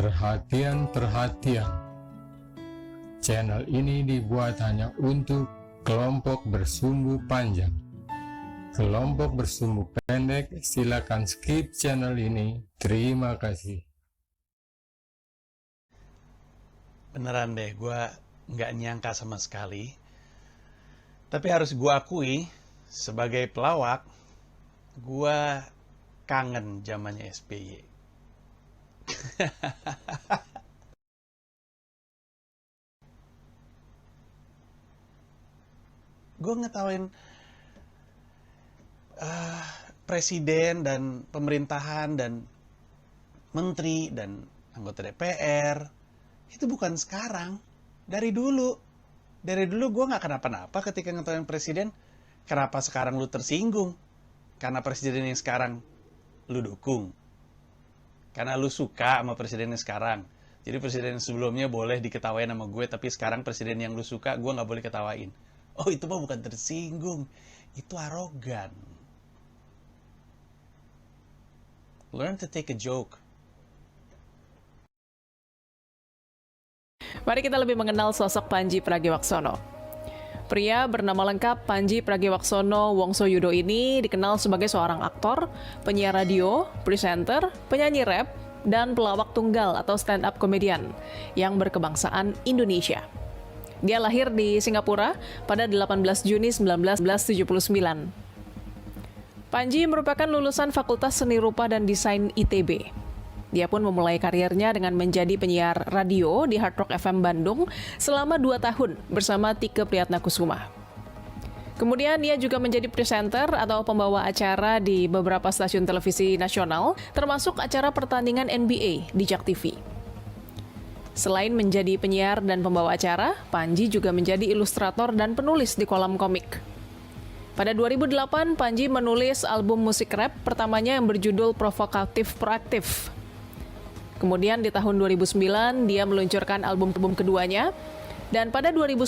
Perhatian. Channel ini dibuat hanya untuk kelompok bersumbu panjang. Kelompok bersumbu pendek, silakan skip channel ini. Terima kasih. Beneran deh, gue nggak nyangka sama sekali. Tapi harus gue akui, sebagai pelawak, gue kangen zamannya SBY. Gue ngetawain presiden dan pemerintahan dan menteri dan anggota DPR. Itu bukan sekarang, dari dulu. Dari dulu gue nggak kenapa-napa ketika ngetawain presiden. Kenapa sekarang lu tersinggung? Karena presiden yang sekarang lu dukung. Karena lu suka sama presiden yang sekarang. Jadi presiden sebelumnya boleh diketawain sama gue, tapi sekarang presiden yang lu suka, gue nggak boleh ketawain. Oh, itu mah bukan tersinggung. Itu arogan. Learn to take a joke. Mari kita lebih mengenal sosok Pandji Pragiwaksono. Pria bernama lengkap Pandji Pragiwaksono Wongsoyudo ini dikenal sebagai seorang aktor, penyiar radio, presenter, penyanyi rap, dan pelawak tunggal atau stand-up comedian yang berkebangsaan Indonesia. Dia lahir di Singapura pada 18 Juni 1979. Pandji merupakan lulusan Fakultas Seni Rupa dan Desain ITB. Dia pun memulai karirnya dengan menjadi penyiar radio di Hard Rock FM Bandung selama 2 tahun bersama Tike Priatnakusuma. Kemudian dia juga menjadi presenter atau pembawa acara di beberapa stasiun televisi nasional, termasuk acara pertandingan NBA di JAK TV. Selain menjadi penyiar dan pembawa acara, Pandji juga menjadi ilustrator dan penulis di kolam komik. Pada 2008, Pandji menulis album musik rap pertamanya yang berjudul Provokatif Proaktif. Kemudian di tahun 2009, dia meluncurkan album keduanya, dan pada 2010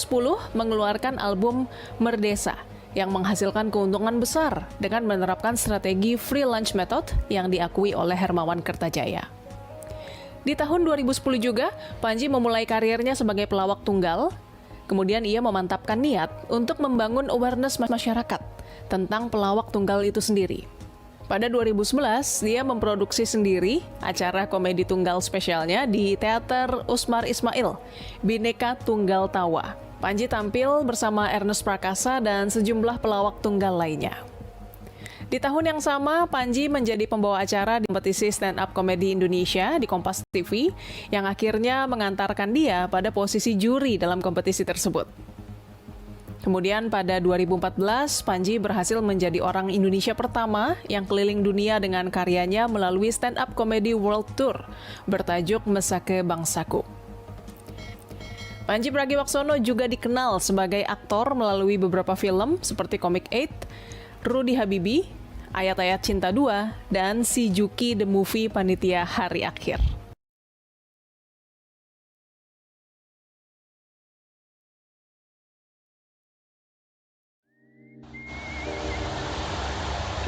mengeluarkan album Merdesa yang menghasilkan keuntungan besar dengan menerapkan strategi free lunch method yang diakui oleh Hermawan Kertajaya. Di tahun 2010 juga, Pandji memulai karirnya sebagai pelawak tunggal. Kemudian ia memantapkan niat untuk membangun awareness masyarakat tentang pelawak tunggal itu sendiri. Pada 2011, dia memproduksi sendiri acara komedi tunggal spesialnya di Teater Usmar Ismail, Bhinneka Tunggal Tawa. Pandji tampil bersama Ernest Prakasa dan sejumlah pelawak tunggal lainnya. Di tahun yang sama, Pandji menjadi pembawa acara di kompetisi stand-up komedi Indonesia di Kompas TV, yang akhirnya mengantarkan dia pada posisi juri dalam kompetisi tersebut. Kemudian pada 2014, Pandji berhasil menjadi orang Indonesia pertama yang keliling dunia dengan karyanya melalui stand-up comedy world tour bertajuk Mesake Bangsaku. Pandji Pragiwaksono juga dikenal sebagai aktor melalui beberapa film seperti Comic 8, Rudy Habibi, Ayat-Ayat Cinta 2, dan Si Juki The Movie Panitia Hari Akhir.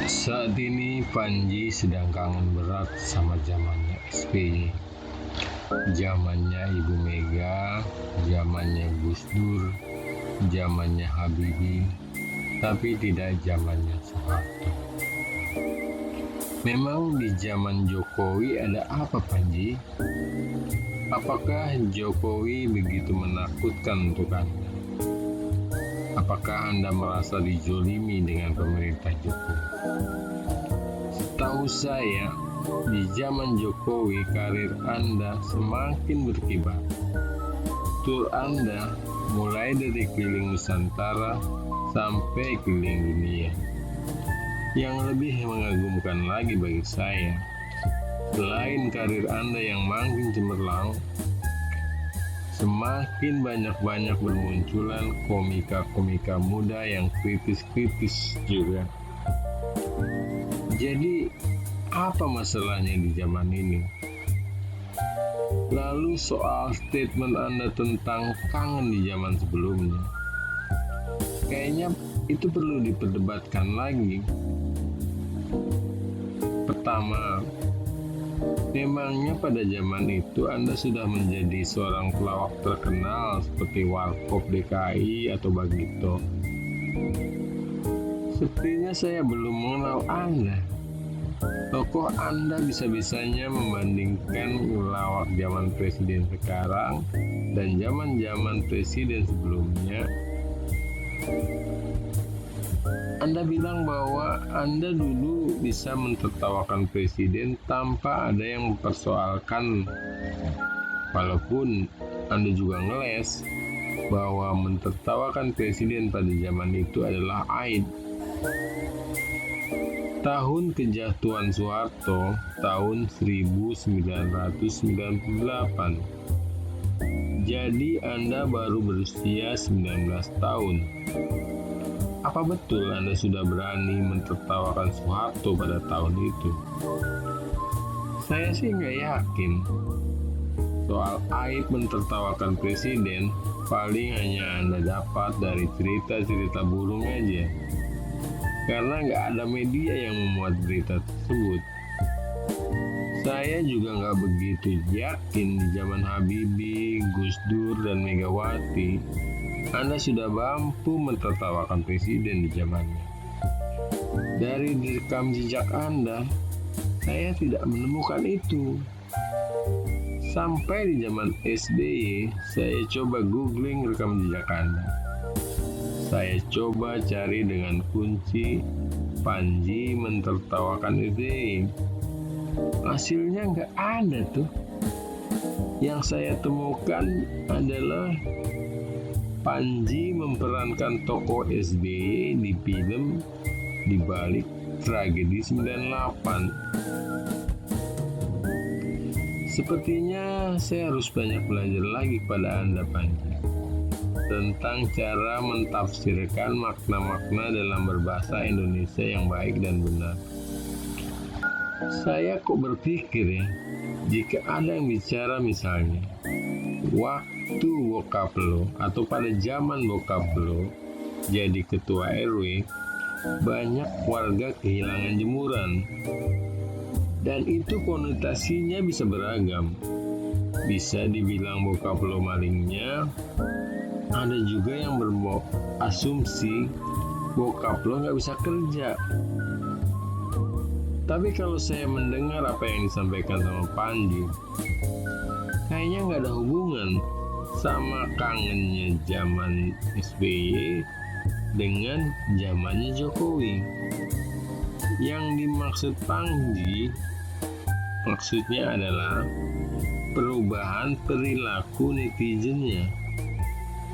Saat ini Pandji sedang kangen berat sama zamannya SBY. Zamannya Ibu Mega, zamannya Gus Dur, zamannya Habibie, tapi tidak zamannya Soeharto. Memang di zaman Jokowi ada apa, Pandji? Apakah Jokowi begitu menakutkan untuk Anda? Apakah Anda merasa dijolimi dengan pemerintah Jokowi? Setahu saya, di zaman Jokowi karir Anda semakin berkibar. Tur Anda mulai dari keliling Nusantara sampai keliling dunia. Yang lebih mengagumkan lagi bagi saya, selain karir Anda yang makin cemerlang, semakin banyak bermunculan komika-komika muda yang kritis-kritis juga. Jadi, apa masalahnya di zaman ini? Lalu soal statement Anda tentang kangen di zaman sebelumnya, kayaknya itu perlu diperdebatkan lagi. Pertama, Memangnya pada zaman itu Anda sudah menjadi seorang pelawak terkenal seperti Warkop DKI atau Bagito? Sepertinya saya belum mengenal Anda. Tokoh Anda bisa-bisanya membandingkan pelawak zaman presiden sekarang dan zaman-zaman presiden sebelumnya. Anda bilang bahwa Anda dulu bisa mentertawakan presiden tanpa ada yang mempersoalkan. Walaupun Anda juga ngeles bahwa mentertawakan presiden pada zaman itu adalah aib. Tahun kejatuhan Soeharto, tahun 1998. Jadi Anda baru berusia 19 tahun. Apa betul Anda sudah berani mentertawakan Soeharto pada tahun itu? Saya sih nggak yakin. Soal aib mentertawakan presiden, paling hanya Anda dapat dari cerita-cerita burung aja. Karena nggak ada media yang memuat berita tersebut. Saya juga nggak begitu yakin di zaman Habibie, Gus Dur, dan Megawati Anda sudah mampu mentertawakan presiden di zamannya. Dari rekam jejak Anda, saya tidak menemukan itu. Sampai di zaman SBY, saya coba googling rekam jejak Anda. Saya coba cari dengan kunci Panji mentertawakan SBY. Hasilnya nggak ada tuh. Yang saya temukan adalah Panji memerankan tokoh SBY di film Di Balik Tragedi 98. Sepertinya saya harus banyak belajar lagi pada Anda, Panji, tentang cara mentafsirkan makna-makna dalam berbahasa Indonesia yang baik dan benar. Saya kok berpikir ya, jika ada yang bicara misalnya, waktu bokap lo atau pada zaman bokap lo jadi ketua RW, banyak warga kehilangan jemuran. Dan itu konotasinya bisa beragam. Bisa dibilang bokap lo malingnya, ada juga yang berasumsi bokap lo nggak bisa kerja. Tapi kalau saya mendengar apa yang disampaikan sama Panji, kayaknya nggak ada hubungan sama kangennya zaman SBY dengan zamannya Jokowi. Yang dimaksud Panji, maksudnya adalah perubahan perilaku netizennya,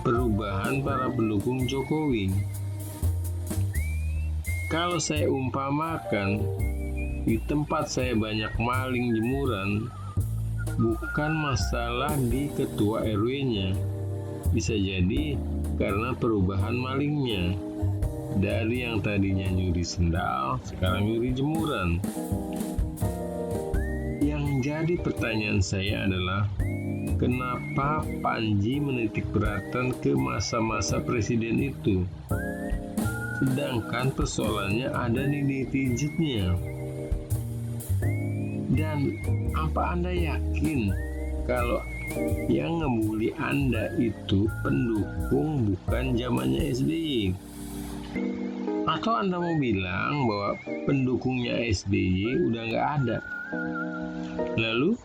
perubahan para pendukung Jokowi. Kalau saya umpamakan, di tempat saya banyak maling jemuran, bukan masalah di ketua RW-nya. Bisa jadi karena perubahan malingnya. Dari yang tadinya nyuri sendal, sekarang nyuri jemuran. Yang jadi pertanyaan saya adalah, kenapa Panji menitik beratkan ke masa-masa presiden itu? Sedangkan persoalannya ada di netizennya. Dan apa Anda yakin kalau yang ngebully Anda itu pendukung bukan zamannya SBY? Atau Anda mau bilang bahwa pendukungnya SBY udah nggak ada? Lalu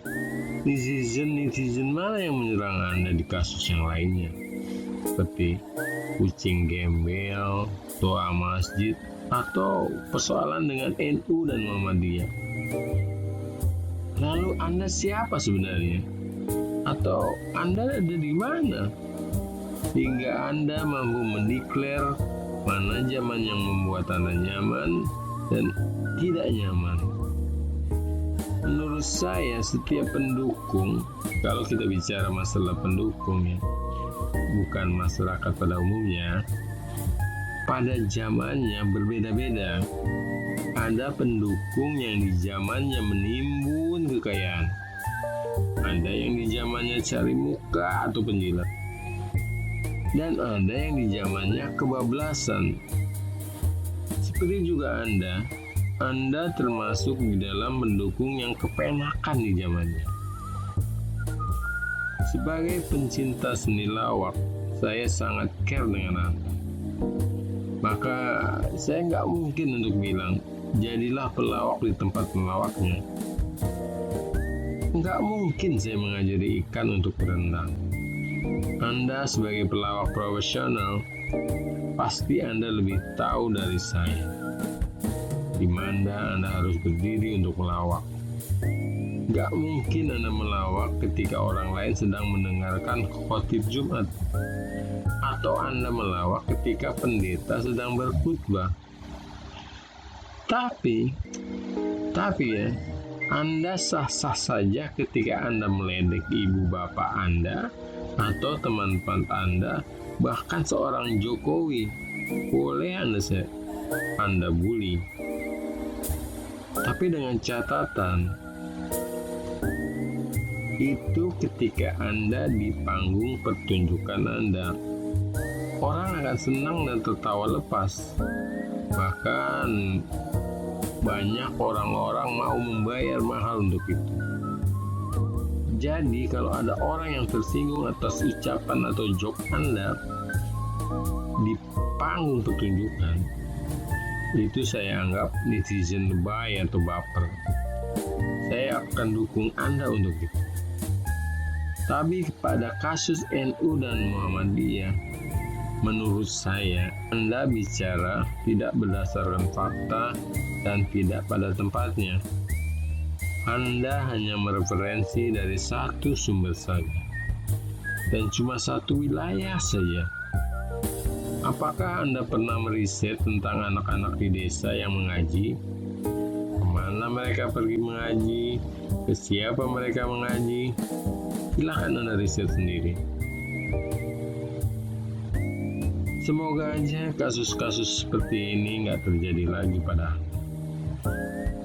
netizen mana yang menyerang Anda di kasus yang lainnya? Seperti kucing gembel, toa masjid, atau persoalan dengan NU dan Muhammadiyah. Lalu Anda siapa sebenarnya? Atau Anda ada di mana? Hingga Anda mampu mendeklar mana zaman yang membuat Anda nyaman dan tidak nyaman. Menurut saya setiap pendukung, kalau kita bicara masalah pendukung ya, bukan masyarakat pada umumnya, pada zamannya berbeda-beda. Ada pendukung yang di zamannya menimbun kekayaan. Ada yang di zamannya cari muka atau penjilat. Dan ada yang di zamannya kebablasan. Seperti juga Anda, Anda termasuk di dalam pendukung yang kepenakan di zamannya. Sebagai pencinta seni lawak, saya sangat care dengan Anda. Maka saya nggak mungkin untuk bilang, jadilah pelawak di tempat pelawaknya. Nggak mungkin saya mengajari ikan untuk berenang. Anda sebagai pelawak profesional, pasti Anda lebih tahu dari saya di mana Anda harus berdiri untuk melawak. Gak mungkin Anda melawak ketika orang lain sedang mendengarkan khotib Jumat, atau Anda melawak ketika pendeta sedang berkhutbah. Tapi ya, Anda sah-sah saja ketika Anda meledek ibu bapak Anda atau teman-teman Anda, bahkan seorang Jokowi. Boleh Anda bully. Tapi dengan catatan, itu ketika Anda di panggung pertunjukan Anda. Orang akan senang dan tertawa lepas. Bahkan banyak orang-orang mau membayar mahal untuk itu. Jadi kalau ada orang yang tersinggung atas ucapan atau joke Anda di panggung pertunjukan, itu saya anggap netizen lebay atau baper. Saya akan dukung Anda untuk itu. Tapi pada kasus NU dan Muhammadiyah, menurut saya Anda bicara tidak berdasarkan fakta dan tidak pada tempatnya. Anda hanya mereferensi dari satu sumber saja, dan cuma satu wilayah saja. Apakah Anda pernah meriset tentang anak-anak di desa yang mengaji? Kemana mereka pergi mengaji? Ke siapa mereka mengaji? Silahkan Anda riset sendiri. Semoga aja kasus-kasus seperti ini nggak terjadi lagi pada Anda.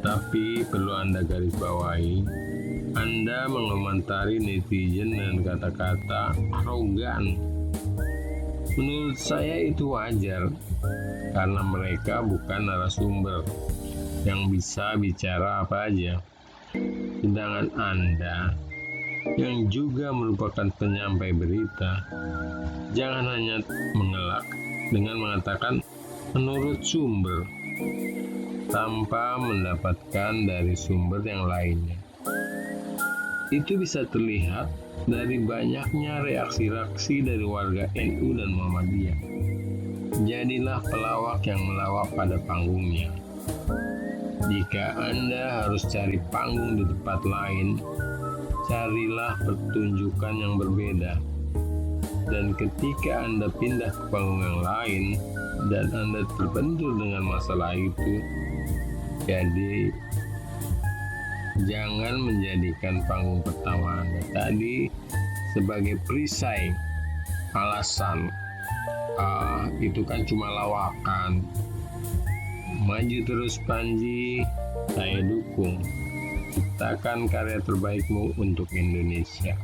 Tapi perlu Anda garis bawahi, Anda mengomentari netizen dengan kata-kata arogan. Menurut saya itu wajar, karena mereka bukan narasumber yang bisa bicara apa aja. Sedangkan Anda, yang juga merupakan penyampai berita, jangan hanya mengelak dengan mengatakan menurut sumber, tanpa mendapatkan dari sumber yang lainnya. Itu bisa terlihat dari banyaknya reaksi-reaksi dari warga NU dan Muhammadiyah. Jadilah pelawak yang melawak pada panggungnya. Jika Anda harus cari panggung di tempat lain, carilah pertunjukan yang berbeda. Dan ketika Anda pindah ke panggung yang lain dan Anda terbentur dengan masalah itu, jadi jangan menjadikan panggung pertama Anda tadi sebagai perisai alasan. Itu kan cuma lawakan. Maju terus Panji, saya dukung. Ciptakan karya terbaikmu untuk Indonesia.